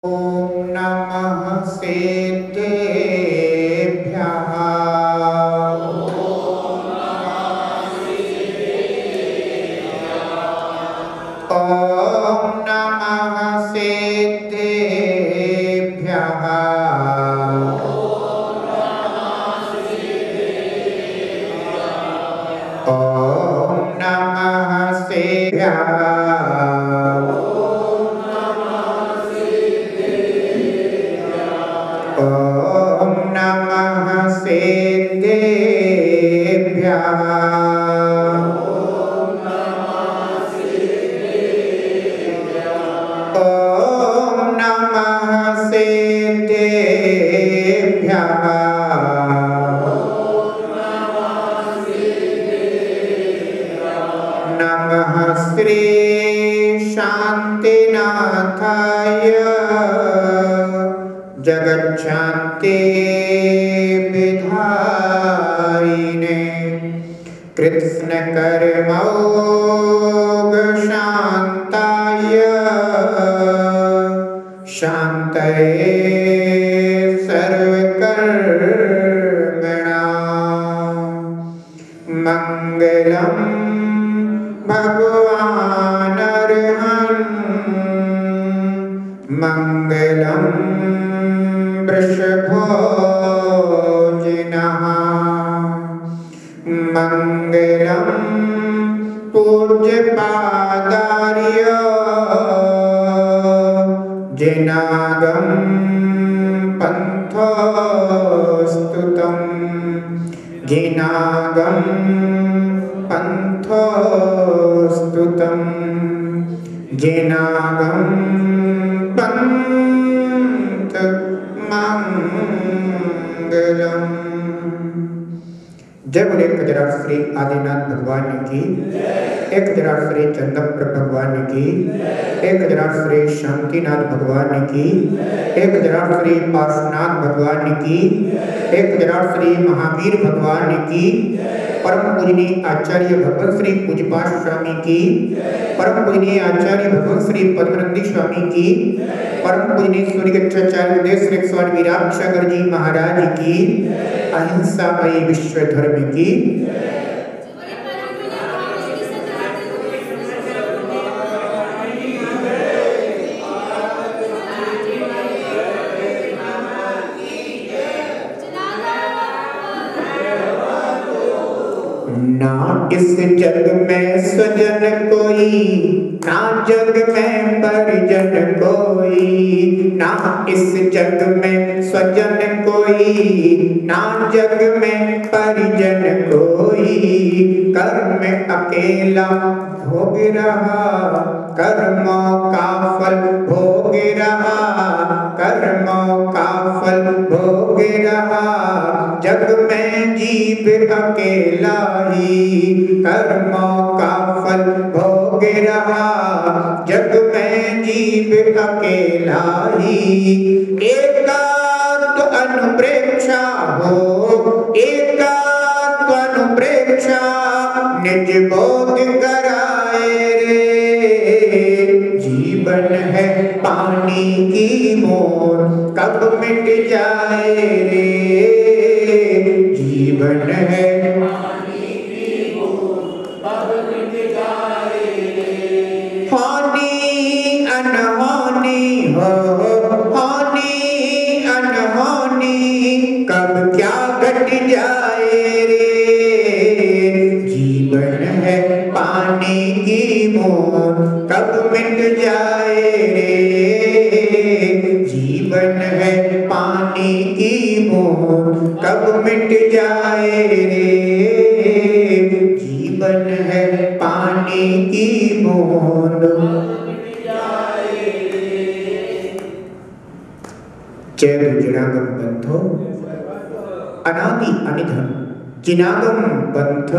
ओम नमः सिद्धेभ्यः। ओम नमः सिद्धेभ्यः। ओम नमः सिद्धेभ्यः। ओम नमः सिद्धेभ्यः। ओम नमः सिद्धेभ्यः। नमः श्री शांतिनाथाय जगच्छान्ति विधायिने कृष्ण कर्मोग शांताय शांतये सर्वकर्मणां मंगलम भगवान अरहं मंगलम वृषभोजिनः मंगलम पूज्यपादार्य जिनागम पंथोस्तुतं जिनागम पंथोस्तुतं जिनागम पंथ मंगलम। जय बोले कजराट श्री आदिनाथ भगवान की, एक कजराट श्री चंदप्र भगवान की, एक कजराट श्री शांतिनाथ भगवान की, एक कजराट श्री पार्श्वनाथ भगवान की, एक कजराट श्री महावीर भगवान की, परम पूजनीय आचार्य भगवत श्री पूज्यपाद स्वामी की, परम पूजनीय आचार्य भगवत श्री पद्मनंदी स्वामी की, परम पूजनीय सूर्यगच्छाचार्य उदय श्री स्वामी वीराक्षागर जी महाराज की, अहिंसा मई विश्व धर्म की। ना इस जग में स्वजन कोई, ना जग में परिजन कोई, ना इस जग में स्वजन कोई, ना जग में परिजन कोई, कर्म अकेला भोग रहा, कर्मों का फल भोग रहा, कर्मों का फल भोग रहा, जग में जीव अकेला ही, कर्मों का फल भोग रहा, जग में जीव अकेला ही। एकात्म अनुप्रेक्षा हो, एकात्म अनुप्रेक्षा निज बोध कराए रे, जीवन है पानी की मोर कब मिट जाए रे, जीवन है पानी की मोर कब मिट जाए रे, हानि अनहोनी हो, हानि अनहोनी कब क्या घट जाए रे, जीवन है पानी की मोर कब मिट जाए रे, जीवन है पानी की मोर कब मिट जाए रे, जीवन है पानी की मोर मिट जाए रे। जय जिनागम पंथो अनादि अनिधन, जिनागम पंथ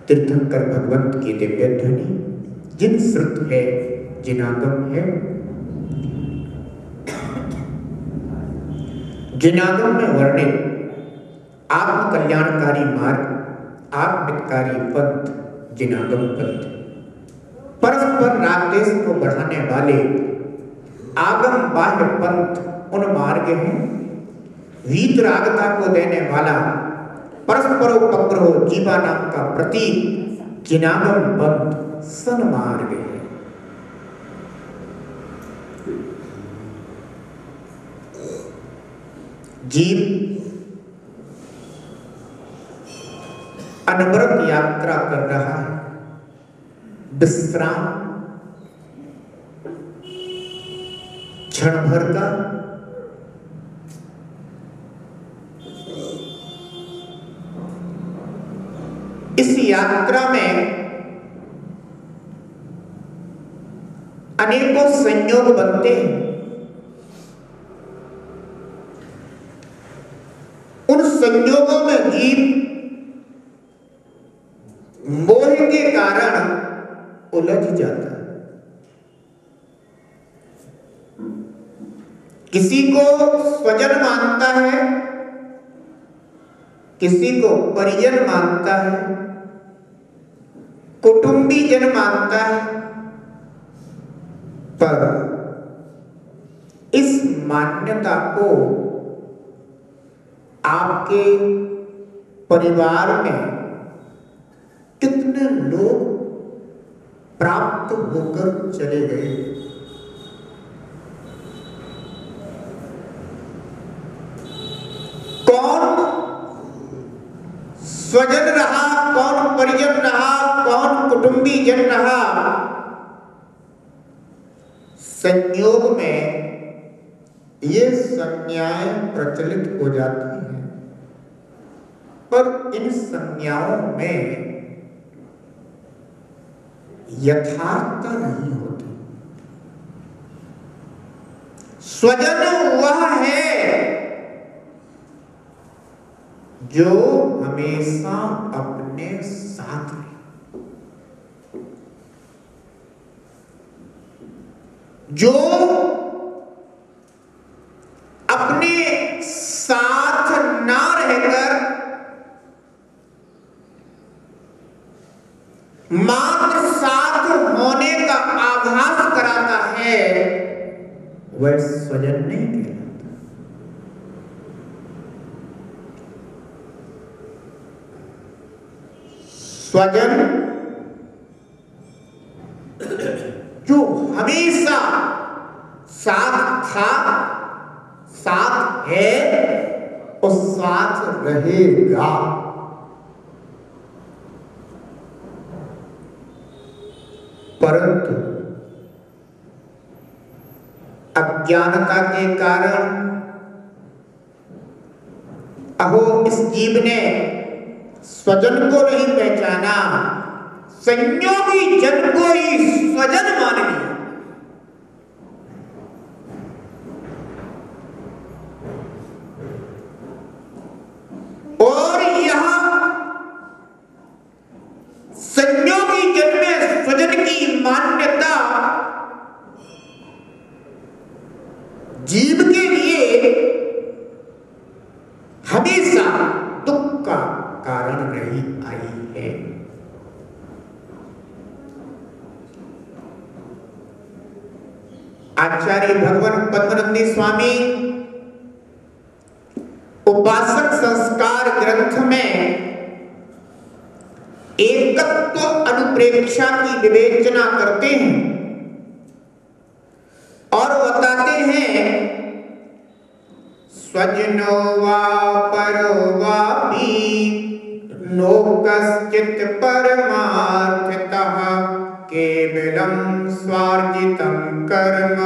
तीर्थंकर भगवंत की दिव्य ध्वनि, जिन श्रुत है जिनागम है। जिनागम में वर्णित आत्म कल्याणकारी मार्ग, आत्महितकारी पंथ जिनागम पंथ, परस्पर राग देश को बढ़ाने वाले आगम बाह्य पंथ उन मार्ग हैं, वीतरागता को देने वाला परस्परोपग्रहो जीवा नाम का प्रतीक जिनागम पंथ सन्मार्ग है। जीव अनवरत यात्रा कर रहा है, विश्राम क्षण भर का इस यात्रा में अनेकों संयोग बनते हैं। उन संयोगों में जीव मोह के कारण उलझ जाता है। किसी को स्वजन मानता है, किसी को परिजन मानता है, कुटुंबी जन मानता है, पर इस मान्यता को आपके परिवार में कितने लोग प्राप्त होकर चले गए? कौन स्वजन रहा, कौन परिजन रहा, कौन कुटुंबी जन रहा, संयोग में ये संज्ञाएं प्रचलित हो जाती हैं, पर इन संज्ञाओं में यथार्थता नहीं होती। स्वजन वह है जो हमेशा अपने साथ रहे, जो अपने साथ ना रहकर मात्र साथ होने का आभास कराता है, वह स्वजन नहीं कहलाता। स्वजन जो हमेशा साथ था, साथ है और साथ रहेगा। परंतु अज्ञानता के कारण अहो इस जीव ने स्वजन को नहीं पहचाना, संयोगी जन को ही स्वजन मान लिया। और यहां संयोगी जन में स्वजन की मान्यता जीव के लिए हमेशा दुख का कारण रही आई है। आचार्य भगवान पद्मनंदी स्वामी उपासक संस्कार ग्रंथ में एकत्व अनुप्रेक्षा की विवेचना करते हैं और बताते हैं स्वजनो वा परो वापि नो कश्चित् परमार्थतः केवलं स्वार्जितं कर्म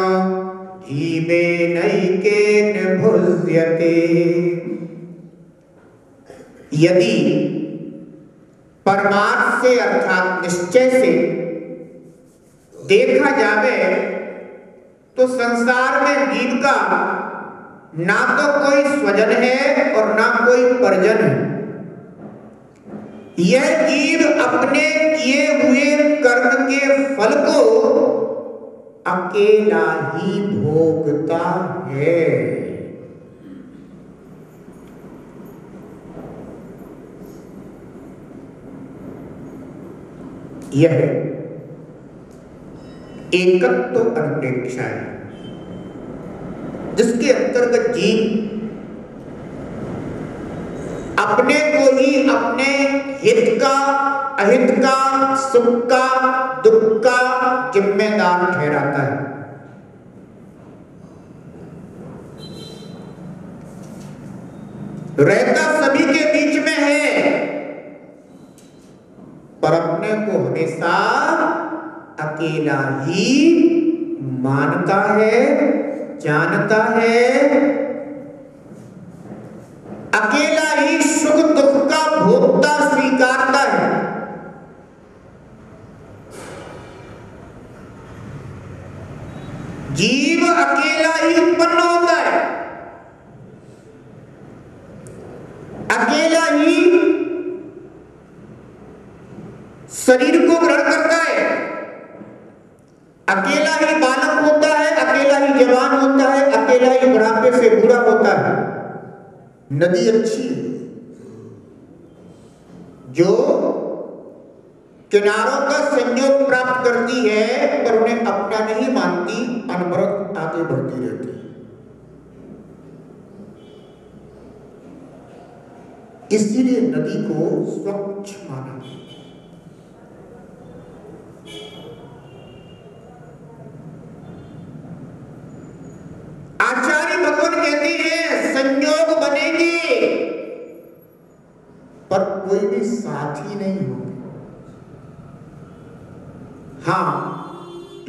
जीवेनैकेन भुज्यते। यदि परमार्थ से अर्थात निश्चय से देखा जावे तो संसार में जीव का ना तो कोई स्वजन है और ना कोई परिजन है। यह जीव अपने किए हुए कर्म के फल को अकेला ही भोगता है। यह एकत्व अनुप्रेक्षा है। जिसके अंतर्गत जीव अपने को ही अपने हित का, अहित का, सुख का, दुख का जिम्मेदार ठहराता है। रहता सभी के बीच में है, पर अपने को हमेशा अकेला ही मानता है, जानता है। अकेला ही सुख दुख का भोक्ता स्वीकारता है। जीव अकेला ही उत्पन्न होता है, अकेला ही शरीर को ग्रहण करता है, अकेला ही बालक होता है, अकेला ही जवान होता है, अकेला ही बुढ़ापे से बूढ़ा होता है। नदी अच्छी जो किनारों का संयोग प्राप्त करती है, पर उन्हें अपना नहीं मानती, अनवरत आगे बढ़ती रहती है। इसीलिए नदी को स्वच्छ माना। आचार्य भगवान कहते हैं संयोग बनेंगे पर कोई भी साथी नहीं होगा। हाँ,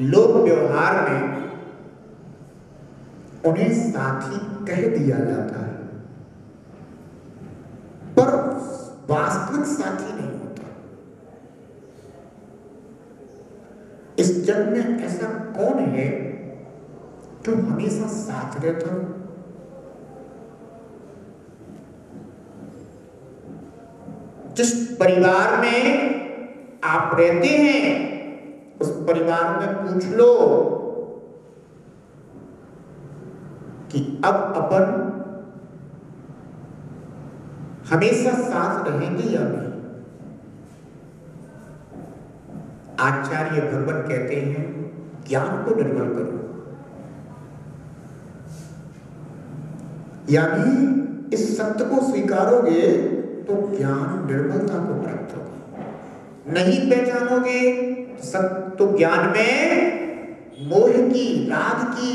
लोक व्यवहार में उन्हें साथी कह दिया जाता है, पर वास्तविक साथी नहीं होता। इस जग में ऐसा कौन है जो हमेशा साथ रहता हो? जिस परिवार में आप रहते हैं उस परिवार में पूछ लो कि अब अपन हमेशा साथ रहेंगे या नहीं। आचार्य भगवान कहते हैं ज्ञान को निर्मल करो, यानी इस सत्य को स्वीकारोगे तो ज्ञान निर्मलता को प्राप्त होगा। नहीं पहचानोगे सत्य तो ज्ञान में मोह की, राग की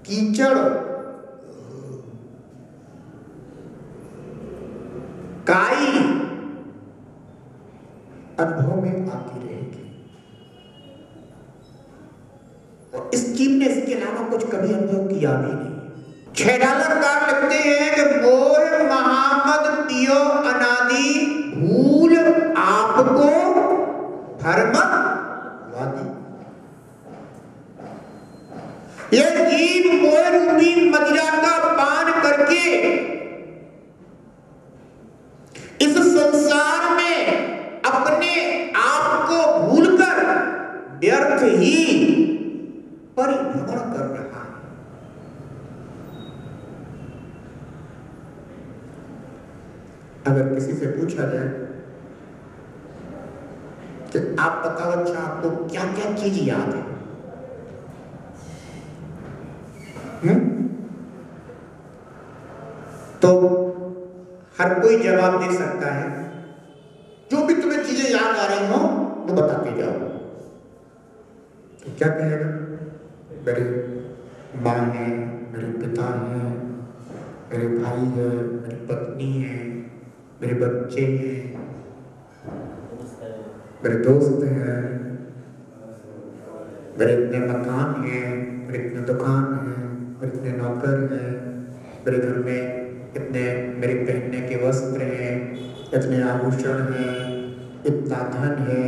कीचड़, काई अनुभव में आती रहेगी। और इस जीव ने इसके अलावा कुछ कभी अनुभव किया भी नहीं। $6 लगते हैं कि मोह महामद पियो अनादि भूल आपको भरमत वादी। यह जीव मोह रूपी मदिरा का पान करके इस संसार में अपने आप को भूलकर व्यर्थ ही परिभ्रमण कर रहा है। अगर किसी से पूछा जाए कि आप बताओ अच्छा आपको क्या क्या चीज याद है, तो हर कोई जवाब दे सकता है। जो भी तुम्हें चीजें याद आ रही हो वो बताते जाओ। तो क्या कहेगा? मेरे माँ है, मेरे पिता है, मेरे भाई है, मेरी पत्नी है, मेरे बच्चे हैं, मेरे दोस्त हैं, मेरे इतने मकान हैं, मेरे इतने दुकान हैं, मेरे इतने नौकर हैं, मेरे घर में इतने मेरे पहनने के वस्त्र हैं, इतने आभूषण हैं, इतना धन है।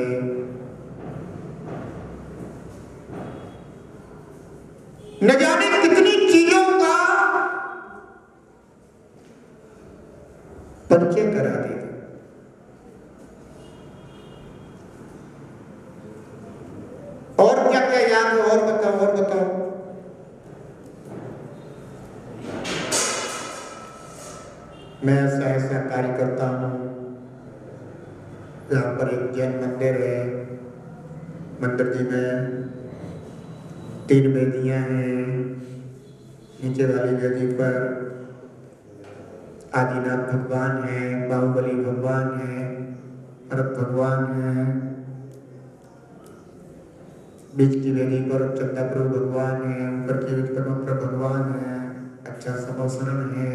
न जाने कितनी चीजों का परिचय करा देगा। और क्या क्या याद है? और बताओ, और बताओ। मैं ऐसा ऐसा कार्य करता हूँ, यहाँ पर एक जैन मंदिर है, मंदिर जी में 3 वेदियाँ हैं, नीचे वाली वेदी पर आदिनाथ भगवान है, बाहुबली भगवान है, भरत भगवान है। बीच की वेदी पर चंद्रप्रभु भगवान है, ऊपर की वेदी पर भगवान है, अच्छा समोसरण है।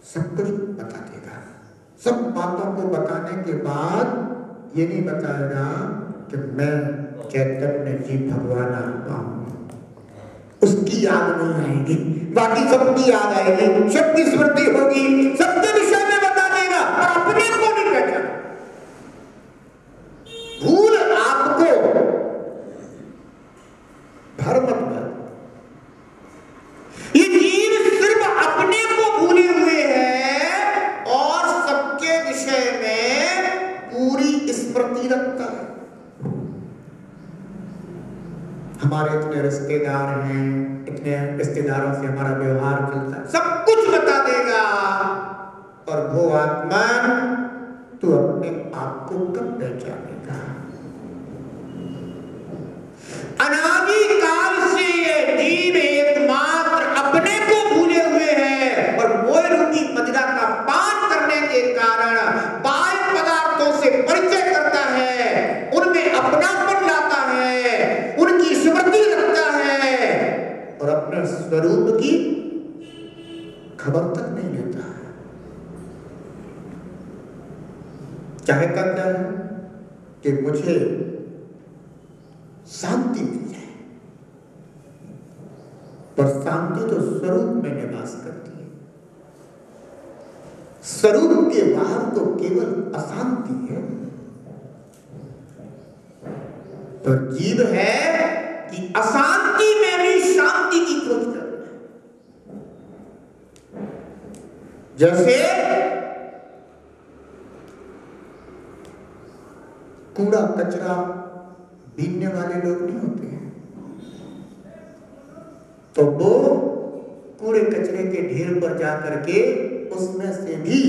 सब कुछ बता देगा। सब बातों को बताने के बाद ये नहीं बताएगा कि मैं चैतन्य जी भगवान आत्मा हूं। उसकी याद नहीं आएगी, बाकी सबकी याद आएगी, सबकी स्मृति होगी, सबके विषय में बता देगा, और अपने को नहीं पहचाना। भूल आपको भर मत भर। ये जीव सिर्फ अपने को भूले हुए है और सबके विषय में पूरी स्मृति रखता है। हमारे इतने रिश्तेदार हैं, इतने रिश्तेदारों से हमारा व्यवहार चलता है, सब कुछ बता देगा। और वो आत्मा तू अपने आप को कब पहचानेगा? अनादि काल से ये जीव एकमात्र अपने को भूले हुए हैं और मोह रूपी मदिरा का पान करने के कारण बाह्य पदार्थों से परिचय करता है, उनमें अपनापन लाता है, उनकी स्मृति रखता है और अपने स्वरूप की खबर तक नहीं लेता है। चाहता क्या है कि मुझे शांति मिल जाए, पर शांति तो स्वरूप में निवास करती है। स्वरूप के बाहर तो केवल अशांति है। पर जीव है कि अशांति में भी शांति की खोज कर रहा है। जैसे कूड़ा कचरा बीनने वाले लोग नहीं होते हैं, तो वो कूड़े कचरे के ढेर पर जाकर के उसमें से भी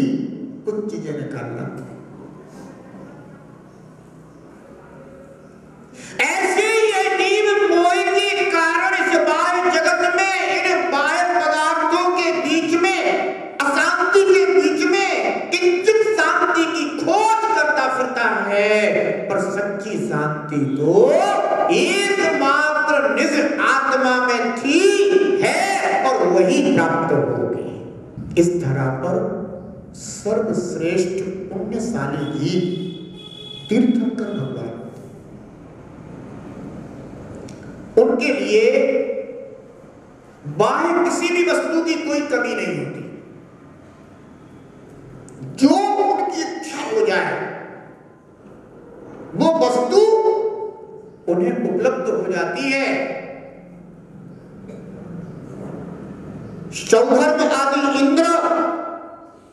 कुछ चीजें निकाल लाते हैं। ऐसे ये जीव मोह के कारण इस बाह्य जगत में, इन बाह्य पदार्थों के बीच में, अशांति के बीच में किंचित शांति की खोज करता फिरता है। पर सच्ची शांति तो एकमात्र निज आत्मा में थी, है और वही प्राप्त होगी। इस धरा पर सर्वश्रेष्ठ पुण्यशाली ही तीर्थंकर भगवान, उनके लिए बाह्य किसी भी वस्तु की कोई कमी नहीं होती। जो उनकी इच्छा हो जाए वो वस्तु उन्हें उपलब्ध हो जाती है। सौधर्म आदि इंद्र